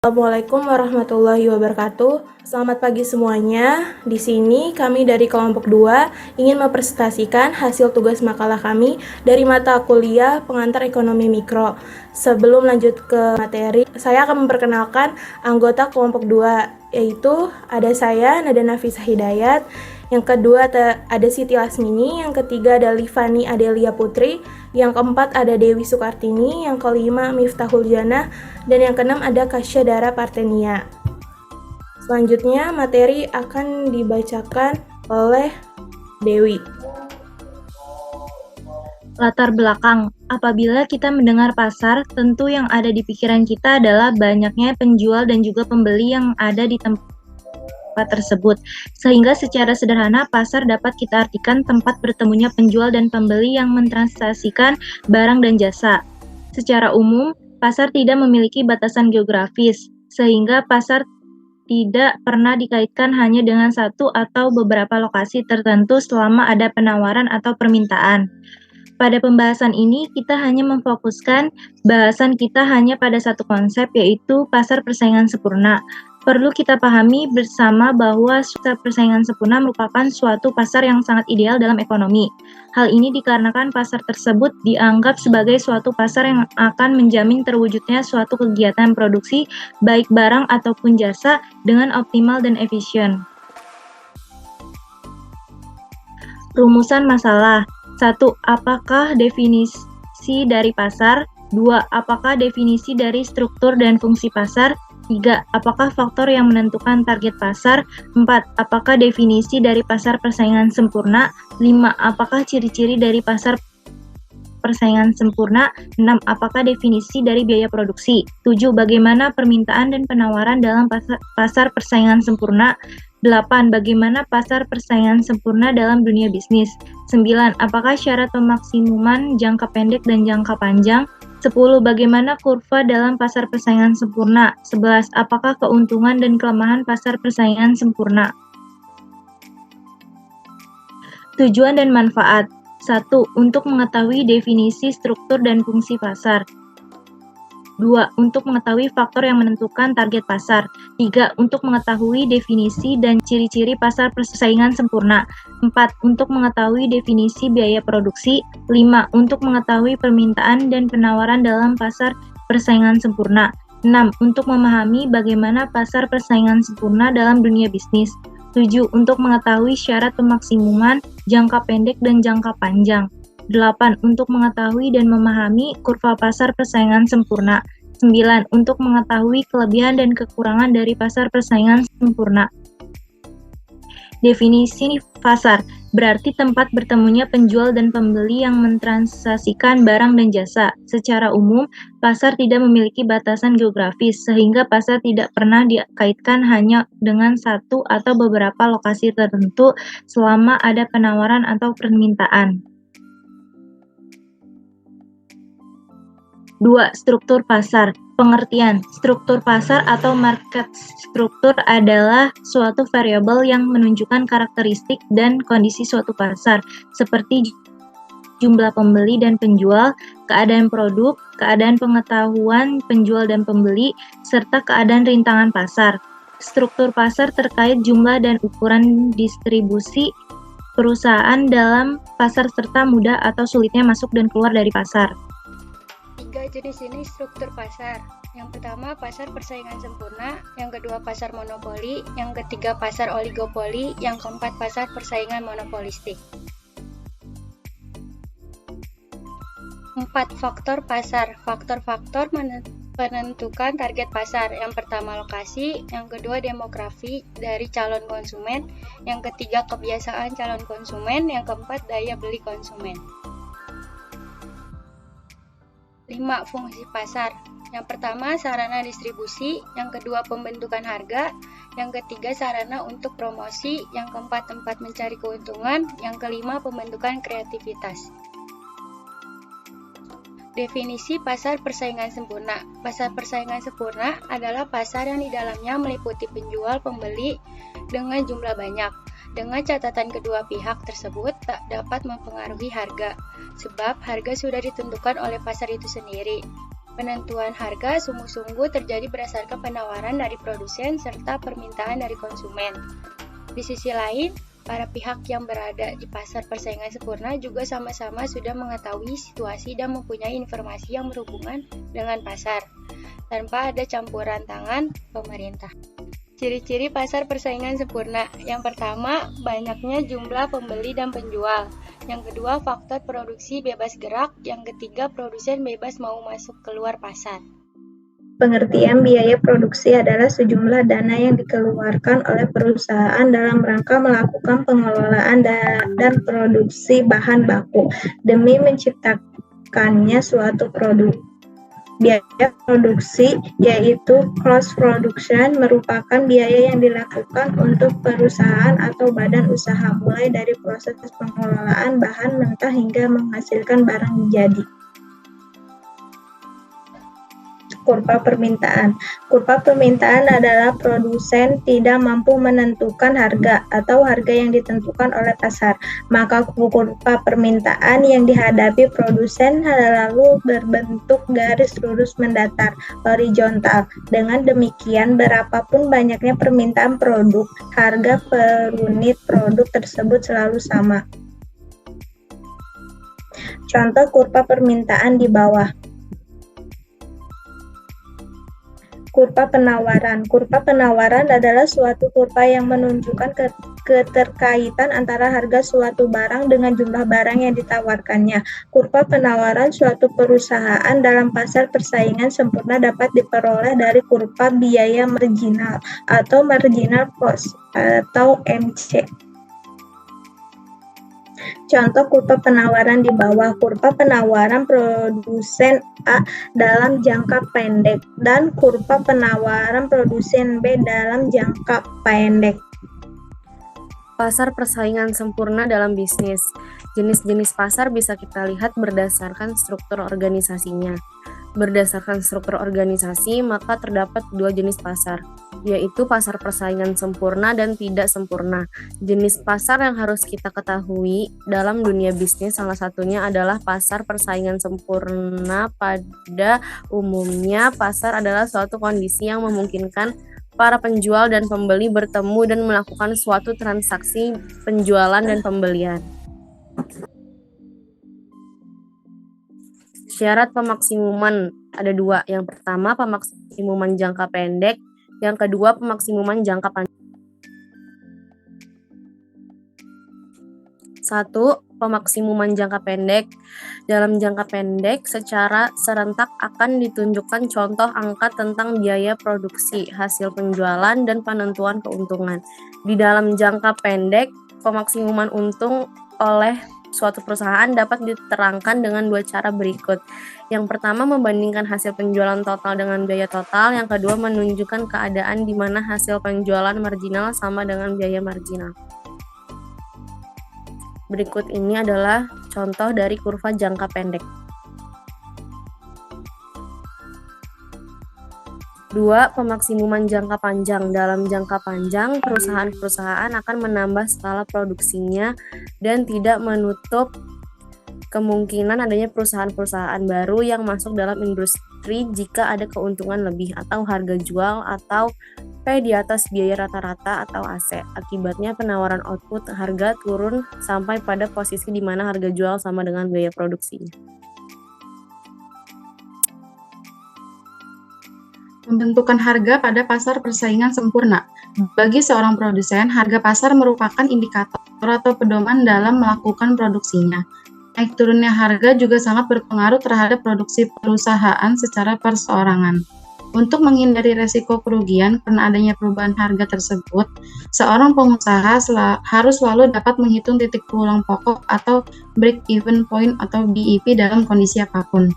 Assalamualaikum warahmatullahi wabarakatuh. Selamat pagi semuanya. Di sini kami dari kelompok 2 ingin mempresentasikan hasil tugas makalah kami dari mata kuliah Pengantar Ekonomi Mikro. Sebelum lanjut ke materi, saya akan memperkenalkan anggota kelompok 2, yaitu ada saya, Nada Nafisah Hidayat. Yang kedua ada Siti Lasmini, yang ketiga ada Livani Adelia Putri, yang keempat ada Dewi Sukartini, yang kelima Miftahul Jannah, dan yang keenam ada Kasya Dara Partenia. Selanjutnya materi akan dibacakan oleh Dewi. Latar belakang. Apabila kita mendengar pasar, tentu yang ada di pikiran kita adalah banyaknya penjual dan juga pembeli yang ada di tempat tersebut. Sehingga secara sederhana pasar dapat kita artikan tempat bertemunya penjual dan pembeli yang mentransaksikan barang dan jasa. Secara umum, pasar tidak memiliki batasan geografis, sehingga pasar tidak pernah dikaitkan hanya dengan satu atau beberapa lokasi tertentu selama ada penawaran atau permintaan. Pada pembahasan ini, kita hanya memfokuskan bahasan kita hanya pada satu konsep, yaitu pasar persaingan sempurna. Perlu kita pahami bersama bahwa pasar persaingan sempurna merupakan suatu pasar yang sangat ideal dalam ekonomi. Hal ini dikarenakan pasar tersebut dianggap sebagai suatu pasar yang akan menjamin terwujudnya suatu kegiatan produksi, baik barang ataupun jasa, dengan optimal dan efisien. Rumusan masalah. 1. Apakah definisi dari pasar? 2. Apakah definisi dari struktur dan fungsi pasar? 3. Apakah faktor yang menentukan target pasar? 4. Apakah definisi dari pasar persaingan sempurna? 5. Apakah ciri-ciri dari pasar persaingan sempurna? 6. Apakah definisi dari biaya produksi? 7. Bagaimana permintaan dan penawaran dalam pasar persaingan sempurna? 8. Bagaimana pasar persaingan sempurna dalam dunia bisnis? 9. Apakah syarat pemaksimuman jangka pendek dan jangka panjang? 10. Bagaimana kurva dalam pasar persaingan sempurna? 11. Apakah keuntungan dan kelemahan pasar persaingan sempurna? Tujuan dan manfaat. 1. Untuk mengetahui definisi struktur dan fungsi pasar. 2. Untuk mengetahui faktor yang menentukan target pasar. 3. Untuk mengetahui definisi dan ciri-ciri pasar persaingan sempurna. 4. Untuk mengetahui definisi biaya produksi. 5. Untuk mengetahui permintaan dan penawaran dalam pasar persaingan sempurna. 6. Untuk memahami bagaimana pasar persaingan sempurna dalam dunia bisnis. 7. Untuk mengetahui syarat pemaksimuman jangka pendek dan jangka panjang. 8. Untuk mengetahui dan memahami kurva pasar persaingan sempurna. 9. Untuk mengetahui kelebihan dan kekurangan dari pasar persaingan sempurna. Definisi pasar berarti tempat bertemunya penjual dan pembeli yang mentransaksikan barang dan jasa. Secara umum, pasar tidak memiliki batasan geografis, sehingga pasar tidak pernah dikaitkan hanya dengan satu atau beberapa lokasi tertentu selama ada penawaran atau permintaan. 2. Struktur pasar. Pengertian. Struktur pasar atau market struktur adalah suatu variabel yang menunjukkan karakteristik dan kondisi suatu pasar, seperti jumlah pembeli dan penjual, keadaan produk, keadaan pengetahuan penjual dan pembeli, serta keadaan rintangan pasar. Struktur pasar terkait jumlah dan ukuran distribusi perusahaan dalam pasar serta mudah atau sulitnya masuk dan keluar dari pasar. 3 jenis ini struktur pasar. Yang pertama pasar persaingan sempurna, yang kedua pasar monopoli, yang ketiga pasar oligopoli, yang keempat pasar persaingan monopolistik. 4. Faktor pasar. Faktor-faktor menentukan target pasar. Yang pertama lokasi, yang kedua demografi dari calon konsumen, yang ketiga kebiasaan calon konsumen, yang keempat daya beli konsumen. 5. Fungsi pasar. Yang pertama sarana distribusi, yang kedua pembentukan harga, yang ketiga sarana untuk promosi, yang keempat tempat mencari keuntungan, yang kelima pembentukan kreativitas. Definisi pasar persaingan sempurna. Pasar persaingan sempurna adalah pasar yang di dalamnya meliputi penjual pembeli dengan jumlah banyak. Dengan catatan kedua pihak tersebut tak dapat mempengaruhi harga, sebab harga sudah ditentukan oleh pasar itu sendiri. Penentuan harga sungguh-sungguh terjadi berdasarkan penawaran dari produsen serta permintaan dari konsumen. Di sisi lain, para pihak yang berada di pasar persaingan sempurna juga sama-sama sudah mengetahui situasi dan mempunyai informasi yang berhubungan dengan pasar, tanpa ada campuran tangan pemerintah. Ciri-ciri pasar persaingan sempurna. Yang pertama, banyaknya jumlah pembeli dan penjual. Yang kedua, faktor produksi bebas gerak. Yang ketiga, produsen bebas mau masuk keluar pasar. Pengertian biaya produksi adalah sejumlah dana yang dikeluarkan oleh perusahaan dalam rangka melakukan pengelolaan dan produksi bahan baku demi menciptakannya suatu produk. Biaya produksi, yaitu cost production, merupakan biaya yang dilakukan untuk perusahaan atau badan usaha, mulai dari proses pengelolaan bahan mentah hingga menghasilkan barang jadi. Kurva permintaan. Kurva permintaan adalah produsen tidak mampu menentukan harga atau harga yang ditentukan oleh pasar. Maka kurva permintaan yang dihadapi produsen lalu berbentuk garis lurus mendatar, horizontal. Dengan demikian, berapapun banyaknya permintaan produk, harga per unit produk tersebut selalu sama. Contoh kurva permintaan di bawah. Kurva penawaran. Kurva penawaran adalah suatu kurva yang menunjukkan keterkaitan antara harga suatu barang dengan jumlah barang yang ditawarkannya. Kurva penawaran suatu perusahaan dalam pasar persaingan sempurna dapat diperoleh dari kurva biaya marginal atau marginal cost atau MC. Contoh kurva penawaran di bawah. Kurva penawaran produsen A dalam jangka pendek dan kurva penawaran produsen B dalam jangka pendek. Pasar persaingan sempurna dalam bisnis. Jenis-jenis pasar bisa kita lihat berdasarkan struktur organisasinya. Berdasarkan struktur organisasi, maka terdapat dua jenis pasar, yaitu pasar persaingan sempurna dan tidak sempurna. Jenis pasar yang harus kita ketahui dalam dunia bisnis salah satunya adalah pasar persaingan sempurna. Pada umumnya, pasar adalah suatu kondisi yang memungkinkan para penjual dan pembeli bertemu dan melakukan suatu transaksi penjualan dan pembelian. Syarat pemaksimuman ada dua. Yang pertama, pemaksimuman jangka pendek. Yang kedua, pemaksimuman jangka panjang. 1. Pemaksimuman jangka pendek. Dalam jangka pendek, secara serentak akan ditunjukkan contoh angka tentang biaya produksi, hasil penjualan, dan penentuan keuntungan. Di dalam jangka pendek, pemaksimuman untung oleh suatu perusahaan dapat diterangkan dengan dua cara berikut. Yang pertama, membandingkan hasil penjualan total dengan biaya total. Yang kedua, menunjukkan keadaan di mana hasil penjualan marginal sama dengan biaya marginal. Berikut ini adalah contoh dari kurva jangka pendek. 2. Pemaksimuman jangka panjang. Dalam jangka panjang, perusahaan-perusahaan akan menambah skala produksinya dan tidak menutup kemungkinan adanya perusahaan-perusahaan baru yang masuk dalam industri jika ada keuntungan lebih atau harga jual atau P di atas biaya rata-rata atau AC. Akibatnya penawaran output harga turun sampai pada posisi di mana harga jual sama dengan biaya produksinya. Pembentukan harga pada pasar persaingan sempurna. Bagi seorang produsen, harga pasar merupakan indikator atau pedoman dalam melakukan produksinya. Naik turunnya harga juga sangat berpengaruh terhadap produksi perusahaan secara perseorangan. Untuk menghindari resiko kerugian karena adanya perubahan harga tersebut, seorang pengusaha harus selalu dapat menghitung titik pulang pokok atau break-even point atau BEP dalam kondisi apapun.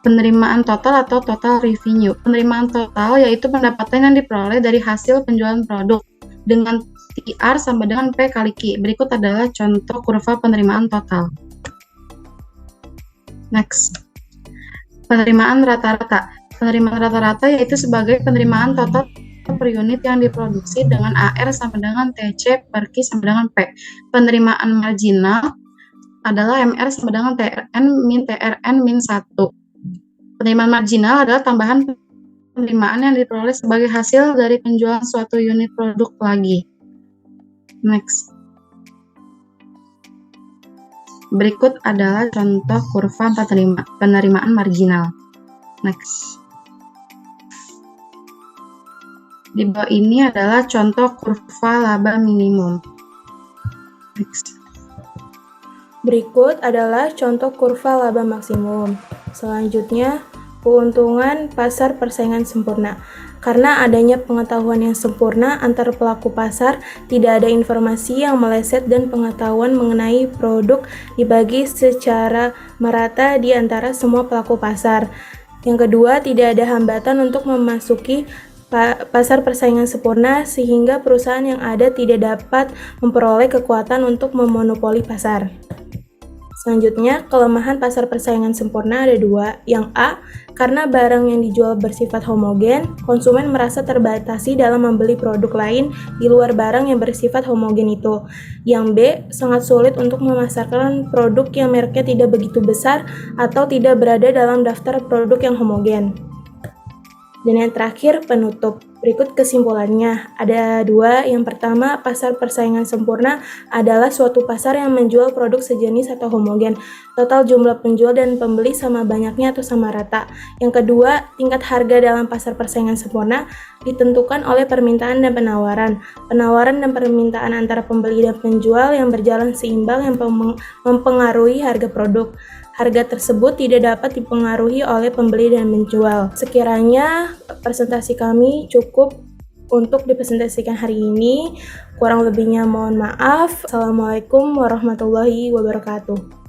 Penerimaan total atau total revenue. Penerimaan total yaitu pendapatan yang diperoleh dari hasil penjualan produk dengan TR sama dengan P kali Q. Berikut adalah contoh kurva penerimaan total. Next. Penerimaan rata-rata. Penerimaan rata-rata yaitu sebagai penerimaan total per unit yang diproduksi dengan AR sama dengan TC per Q sama dengan P. Penerimaan marginal adalah MR sama dengan TRN min TRN min 1. Penerimaan marginal adalah tambahan penerimaan yang diperoleh sebagai hasil dari penjualan suatu unit produk lagi. Next. Berikut adalah contoh kurva penerimaan marginal. Next. Di bawah ini adalah contoh kurva laba minimum. Next. Berikut adalah contoh kurva laba maksimum. Selanjutnya, keuntungan pasar persaingan sempurna. Karena adanya pengetahuan yang sempurna antar pelaku pasar, tidak ada informasi yang meleset dan pengetahuan mengenai produk dibagi secara merata di antara semua pelaku pasar. Yang kedua, tidak ada hambatan untuk memasuki pasar persaingan sempurna sehingga perusahaan yang ada tidak dapat memperoleh kekuatan untuk memonopoli pasar. Selanjutnya, kelemahan pasar persaingan sempurna ada dua. Yang A, karena barang yang dijual bersifat homogen, konsumen merasa terbatasi dalam membeli produk lain di luar barang yang bersifat homogen itu. Yang B, sangat sulit untuk memasarkan produk yang mereknya tidak begitu besar atau tidak berada dalam daftar produk yang homogen. Dan yang terakhir, penutup. Berikut kesimpulannya. Ada dua. Yang pertama, pasar persaingan sempurna adalah suatu pasar yang menjual produk sejenis atau homogen. Total jumlah penjual dan pembeli sama banyaknya atau sama rata. Yang kedua, tingkat harga dalam pasar persaingan sempurna ditentukan oleh permintaan dan penawaran. Penawaran dan permintaan antara pembeli dan penjual yang berjalan seimbang yang mempengaruhi harga produk. Harga tersebut tidak dapat dipengaruhi oleh pembeli dan penjual. Sekiranya presentasi kami cukup untuk dipresentasikan hari ini. Kurang lebihnya mohon maaf. Assalamualaikum warahmatullahi wabarakatuh.